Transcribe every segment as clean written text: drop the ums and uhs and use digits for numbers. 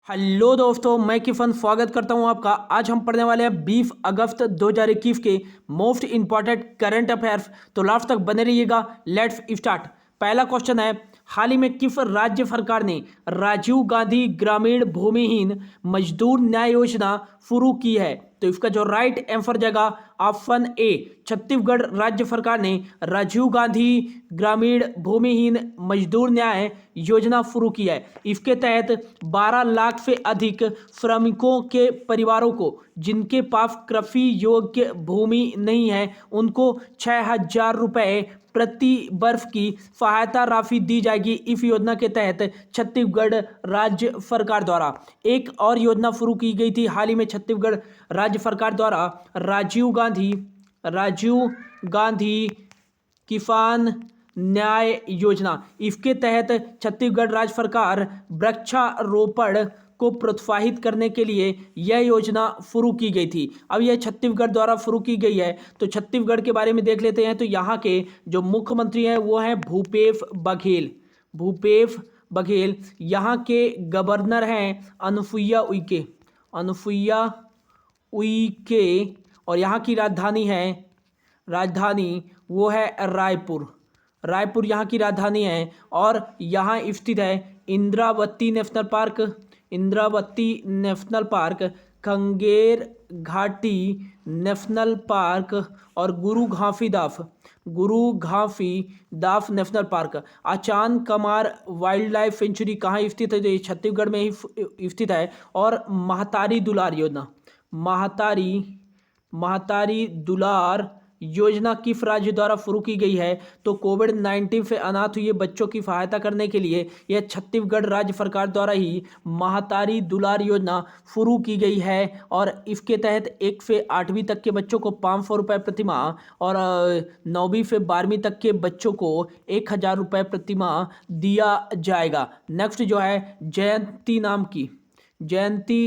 Hello दोस्तों, मैं किफन स्वागत करता हूं आपका। आज हम पढ़ने वाले हैं 20 अगस्त 2021 के मोस्ट इंपॉर्टेंट करंट अफेयर्स। तो लास्ट तक बने रहिएगा। Let's start. पहला क्वेश्चन है, हाल ही में किस राज्य सरकार ने राजीव गांधी ग्रामीण भूमिहीन मजदूर न्याय योजना शुरू की है? तो इसका जो राइट आंसर जाएगा ऑप्शन ए, छत्तीसगढ़ राज्य सरकार ने राजीव गांधी ग्रामीण भूमिहीन मजदूर न्याय योजना शुरू की है। इसके तहत 12 लाख से अधिक श्रमिकों के परिवारों को जिनके पास कृषि योग्य भूमि नहीं है उनको 6,000 रुपये प्रति वर्ष की सहायता राशि दी जाएगी। इस योजना के तहत छत्तीसगढ़ राज्य सरकार द्वारा एक और योजना शुरू की गई थी हाल ही में छत्तीसगढ़ राज्य सरकार द्वारा, राजीव गांधी किसान न्याय योजना। इसके तहत छत्तीसगढ़ राज्य सरकार वृक्षारोपण को प्रोत्साहित करने के लिए यह योजना शुरू की गई थी। अब यह छत्तीसगढ़ द्वारा शुरू की गई है। तो छत्तीसगढ़ के बारे में देख लेते हैं। तो यहाँ के जो मुख्यमंत्री हैं वो हैं भूपेश बघेल। यहाँ के गवर्नर हैं अनुसुईया उइके। और यहाँ की राजधानी वो है रायपुर यहाँ की राजधानी है। और यहाँ स्थित है इंद्रावती नेशनल पार्क, खंगेर घाटी नेशनल पार्क और Guru Ghasidas national park. Achanakmar wildlife sanctuary कहाँ स्थित है? जो छत्तीसगढ़ में ही स्थित है। और महतारी दुलार योजना किस राज्य द्वारा शुरू की गई है? तो कोविड-19 से अनाथ हुए बच्चों की सहायता करने के लिए यह छत्तीसगढ़ राज्य सरकार द्वारा ही महतारी दुलार योजना शुरू की गई है। और इसके तहत 1 से 8वीं तक के बच्चों को 500 रुपये प्रति माह और 9वीं से 12वीं तक के बच्चों को 1,000 रुपये प्रति माह दिया जाएगा। नेक्स्ट जो है जयंती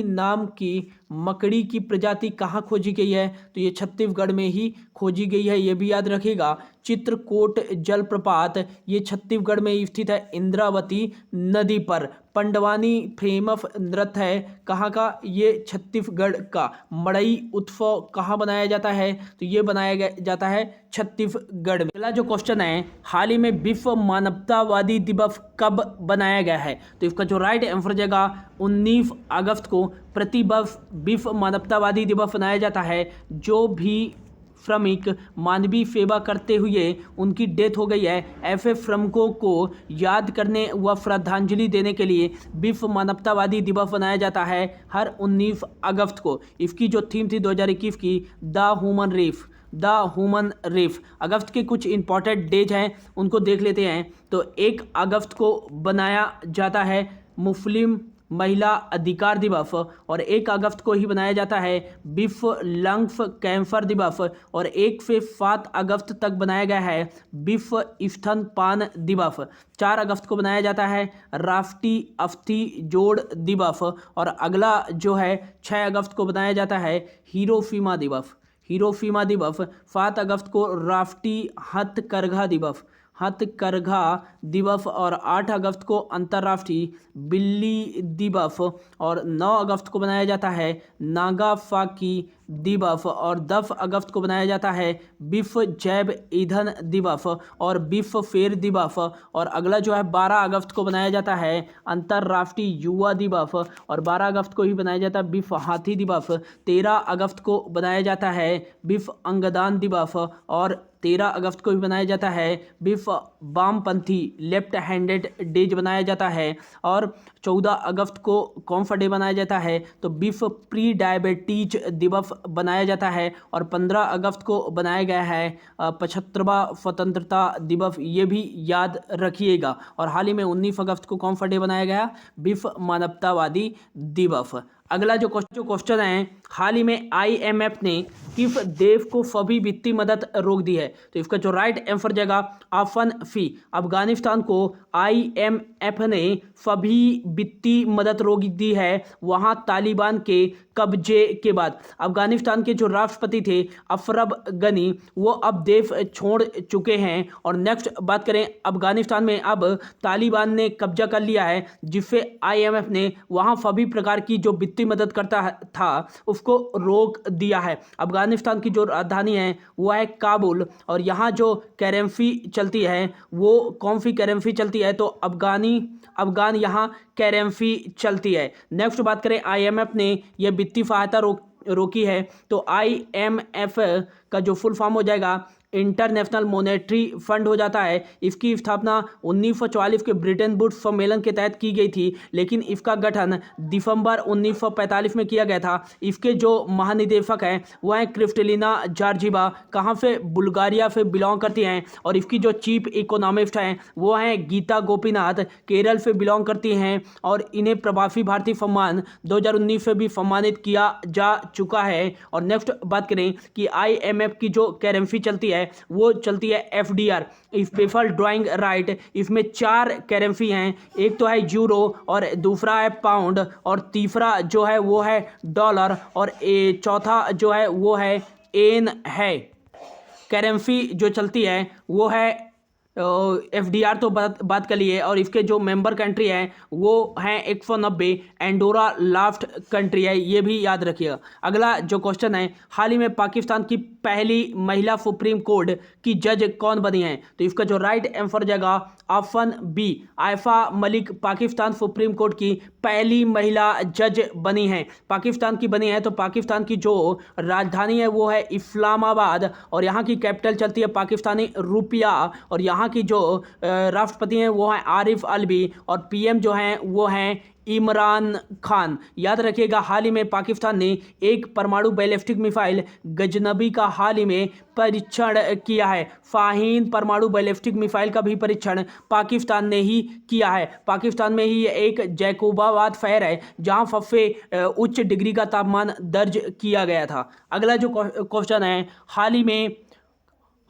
नाम की मकड़ी की प्रजाति कहाँ खोजी गई है? तो ये छत्तीसगढ़ में ही खोजी गई है, ये भी याद रखिएगा। चित्रकोट जलप्रपात ये छत्तीसगढ़ में स्थित है इंद्रावती नदी पर। पंडवानी फेमस नृत्य है कहाँ का? ये छत्तीसगढ़ का। मड़ई उत्सव कहाँ बनाया जाता है? तो ये बनाया जाता है छत्तीसगढ़ में। अगला जो क्वेश्चन है, हाल ही में विश्व मानवतावादी दिवस कब बनाया गया है? तो इसका जो राइट आंसर जाएगा 19 अगस्त को प्रति वर्ष विश्व मानवतावादी दिवस मनाया जाता है। जो भी श्रमिक मानवीय सेवा करते हुए उनकी डेथ हो गई है, ऐसे श्रमिकों को याद करने व श्रद्धांजलि देने के लिए विश्व मानवतावादी दिवस मनाया जाता है हर 19 अगस्त को। इसकी जो थीम थी 2021 की, द ह्यूमन रेस। अगस्त के कुछ इंपॉर्टेंट डेज हैं, उनको देख लेते हैं। तो 1 अगस्त को बनाया जाता है मुस्लिम महिला अधिकार दिवस। और 1 अगस्त को ही बनाया जाता है विश्व लंग्स कैंसर दिवस। और 1 से 7 अगस्त तक बनाया गया है विश्व स्तनपान दिवस। 4 अगस्त को बनाया जाता है राष्ट्रीय अस्थि जोड़ दिवस। और अगला जो है 6 अगस्त को बनाया जाता है हिरोशिमा दिवस। 7 अगस्त को राष्ट्रीय हथकरघा दिवस। और 8 अगस्त को अंतर्राष्ट्रीय बिल्ली दिवस। और 9 अगस्त को बनाया जाता है नागासाकी दिवस। और 10 अगस्त को बनाया जाता है विश्व जैव ईंधन दिवस और विश्व फेर दिवस। और अगला जो है 12 अगस्त को बनाया जाता है अंतर्राष्ट्रीय युवा दिवस। और 12 अगस्त को ही बनाया जाता है विश्व हाथी दिवस। 13 अगस्त को बनाया जाता है विश्व अंगदान दिवस। और 13 अगस्त को भी बनाया जाता है विश्व वामपंथी लेफ्ट हैंडेड डेज बनाया जाता है। और 14 अगस्त को कौन सा डे बनाया जाता है? तो विश्व प्री डायबिटीज दिवस बनाया जाता है। और 15 अगस्त को बनाया गया है 75वां स्वतंत्रता दिवस, ये भी याद रखिएगा। और हाल ही में 19 अगस्त को कौन सा डे बनाया गया? विश्व मानवतावादी दिवस। अगला जो क्वेश्चन है, हाल ही में IMF ने किस देश को सभी वित्तीय मदद रोक दी है? तो इसका जो राइट आंसर जाएगा ऑप्शन सी, अफगानिस्तान को IMF ने सभी वित्तीय मदद रोक दी है। वहां तालिबान के कब्जे के बाद। अफगानिस्तान के जो राष्ट्रपति थे अशरफ गनी, वो अब देश छोड़ चुके हैं। और नेक्स्ट बात करें, अफगानिस्तान में अब तालिबान ने कब्जा कर लिया है, जिससे IMF ने वहां सभी प्रकार की जो वित्तीय मदद करता था उसको रोक दिया है। अफगानिस्तान की जो राजधानी है वो है काबुल, और यहाँ जो करेंसी चलती है वो कौन सी करेंसी चलती है, तो अफगान यहाँ करेंसी चलती है। नेक्स्ट बात करें, IMF ने यह वित्तीय सहायता रोकी है, तो IMF का जो फुल फॉर्म हो जाएगा इंटरनेशनल मॉनेटरी फंड हो जाता है। इसकी स्थापना 1944 के ब्रिटेन वुड्स सम्मेलन के तहत की गई थी, लेकिन इसका गठन दिसंबर 1945 में किया गया था। इसके जो महानिदेशक हैं वो हैं क्रिस्टलिना जॉर्जिवा, कहाँ से, बुल्गारिया से बिलोंग करती हैं। और इसकी जो चीफ इकोनॉमिस्ट हैं वो हैं गीता गोपीनाथ, केरल से बिलोंग करती हैं, और इन्हें प्रवासी भारतीय सम्मान 2019 से भी सम्मानित किया जा चुका है। और नेक्स्ट बात करें कि IMF की जो करेंसी चलती है वो चलती है FDR, स्पेशल ड्राइंग राइट। इसमें 4 करेंसी हैं, एक तो है यूरो, और दूसरा है पाउंड, और तीसरा जो है वो है डॉलर, और चौथा जो है वो है येन है। करेंसी जो चलती है वो है FDR, तो बात कर लिए। और इसके जो मेंबर कंट्री हैं वो हैं 190, एंडोरा लास्ट कंट्री है, ये भी याद रखिएगा। अगला जो क्वेश्चन है, हाल ही में पाकिस्तान की पहली महिला सुप्रीम कोर्ट की जज कौन बनी है, तो इसका जो राइट आंसर जाएगा option B, Ayesha Malik Pakistan supreme court की पहली महिला जज बनी है। पाकिस्तान की बनी है, तो पाकिस्तान की जो राजधानी है वो है इस्लामाबाद, और यहाँ की कैपिटल चलती है पाकिस्तानी रुपया, और यहाँ की जो राष्ट्रपति हैं वो हैं आरिफ अलवी, और PM जो हैं वो हैं इमरान खान। याद रखिएगा, हाल ही में पाकिस्तान ने एक परमाणु बैलिस्टिक मिसाइल गजनबी का हाल ही में परीक्षण किया है। शाहीन परमाणु बैलिस्टिक मिसाइल का भी परीक्षण पाकिस्तान ने ही किया है। पाकिस्तान में ही एक जैकोबाबाद शहर है जहां सबसे उच्च डिग्री का तापमान दर्ज किया गया था। अगला जो क्वेश्चन है, हाल ही में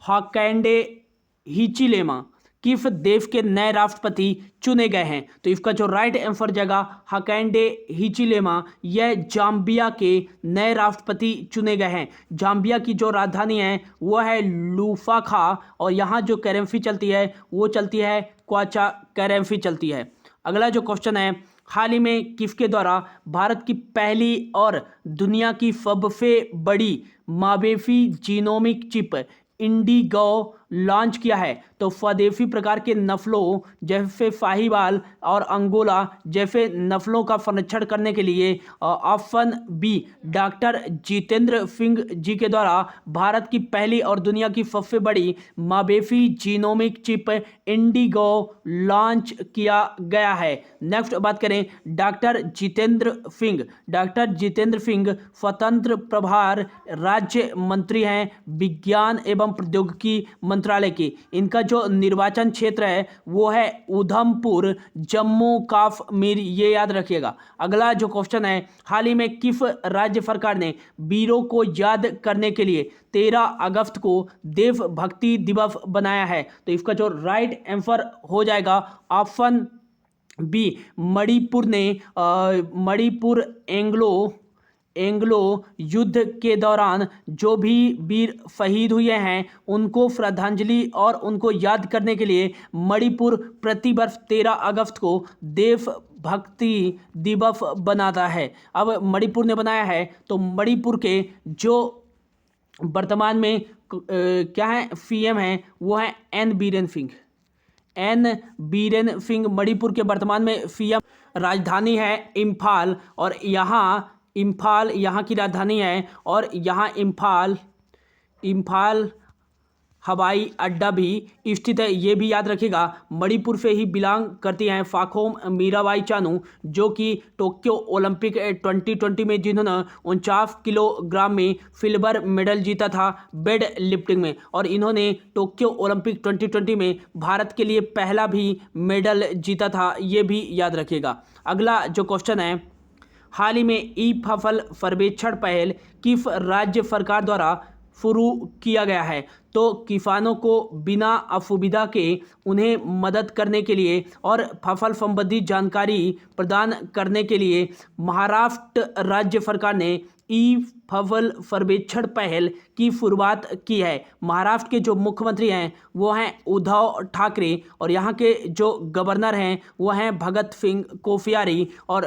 हकाइंडे हिचिलेमा किस देश के नए राष्ट्रपति चुने गए हैं, तो इसका जो राइट आंसर जाएगा हकाइंडे हिचिलेमा, यह जाम्बिया के नए राष्ट्रपति चुने गए हैं। जाम्बिया की जो राजधानी है वो है लुसाका, और यहाँ जो करेंसी चलती है वो चलती है क्वाचा करेंसी चलती है। अगला जो क्वेश्चन है, हाल ही में किसके द्वारा भारत की पहली और दुनिया की सबसे बड़ी मवेशी जीनोमिक चिप इंडिगो लॉन्च किया है, तो स्वदेशी प्रकार के नस्लों जैसे साहिवाल और अंगोला जैसे नस्लों का संरक्षण करने के लिए option B, doctor Jitendra Singh ji के द्वारा भारत की पहली और दुनिया की सबसे बड़ी मवेशी जीनोमिक चिप इंडिगो लॉन्च किया गया है। नेक्स्ट बात करें, डॉक्टर जितेंद्र सिंह स्वतंत्र प्रभार राज्य मंत्री हैं विज्ञान एवं प्रौद्योगिकी मंत्रालय की। इनका जो निर्वाचन क्षेत्र है वो है उधमपुर जम्मू कश्मीर, ये याद रखिएगा। अगला जो क्वेश्चन है, हाल ही में किस राज्य सरकार ने वीरों को याद करने के लिए 13 अगस्त को देशभक्ति दिवस बनाया है, तो इसका जो राइट आंसर हो जाएगा ऑप्शन बी, मणिपुर ने मणिपुर एंग्लो युद्ध के दौरान जो भी वीर शहीद हुए हैं उनको श्रद्धांजलि और उनको याद करने के लिए मणिपुर प्रतिवर्ष 13 अगस्त को देशभक्ति दिवस बनाता है। अब मणिपुर ने बनाया है, तो मणिपुर के जो वर्तमान में क्या है CM हैं वो है एन बीरेन सिंह मणिपुर के वर्तमान में CM। राजधानी है इम्फाल, और इम्फाल यहाँ की राजधानी है, और यहाँ इम्फाल हवाई अड्डा भी स्थित है, ये भी याद रखिएगा। मणिपुर से ही बिलोंग करती हैं फाखोम मीराबाई चानू, जो कि टोक्यो ओलंपिक 2020 में जिन्होंने 49 किलोग्राम में सिल्वर मेडल जीता था वेट लिफ्टिंग में, और इन्होंने टोक्यो ओलंपिक 2020 में भारत के लिए पहला भी मेडल जीता था, ये भी याद रखिएगा। अगला जो क्वेश्चन है, हाल ही में ई फसल सर्वेक्षण पहल किस राज्य सरकार द्वारा शुरू किया गया है। तो किसानों को बिना असुविधा के उन्हें मदद करने के लिए और फसल संबंधी जानकारी प्रदान करने के लिए महाराष्ट्र राज्य सरकार ने ई फसल सर्वेक्षण पहल की शुरुआत की है। महाराष्ट्र के जो मुख्यमंत्री हैं वो हैं उद्धव ठाकरे और यहाँ के जो गवर्नर हैं वो हैं भगत सिंह कोश्यारी। और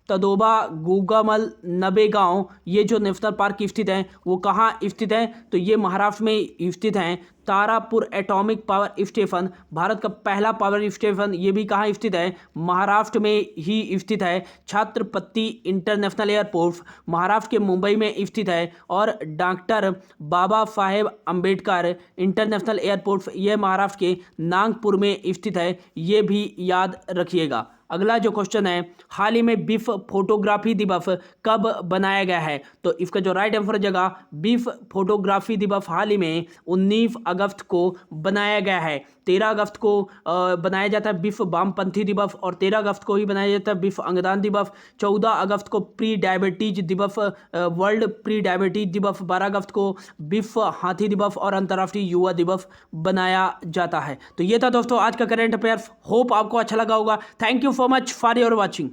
तदोबा गुगामल नवेगांव ये जो नेशनल पार्क स्थित हैं वो कहाँ स्थित हैं, तो ये महाराष्ट्र में स्थित हैं। Tarapur atomic power station Bharat का पहला पावर स्टेशन, ये भी कहाँ स्थित है, महाराष्ट्र में ही स्थित है। छत्रपति इंटरनेशनल एयरपोर्ट महाराष्ट्र के मुंबई में स्थित है। और doctor Baba Saheb Ambedkar international airport ये महाराष्ट्र के नागपुर में स्थित है, ये भी याद रखिएगा। अगला जो क्वेश्चन है, हाल ही में विश्व फोटोग्राफी दिवस कब बनाया गया है, तो इसका जो राइट आंसर हो जाएगा विश्व फोटोग्राफी दिवस हाल ही में 19 अगस्त को बनाया गया है। 13 अगस्त को बनाया जाता है विश्व वामपंथी दिवस और 13 अगस्त को ही बनाया जाता है विश्व अंगदान दिवस। 14 अगस्त को प्री डायबिटीज दिवस वर्ल्ड प्री डायबिटीज दिवस। 12 अगस्त को विश्व हाथी दिवस और अंतर्राष्ट्रीय युवा दिवस बनाया जाता है। तो ये था दोस्तों आज का करंट अफेयर्स। होप आपको अच्छा लगा होगा। Thank you so much for your watching.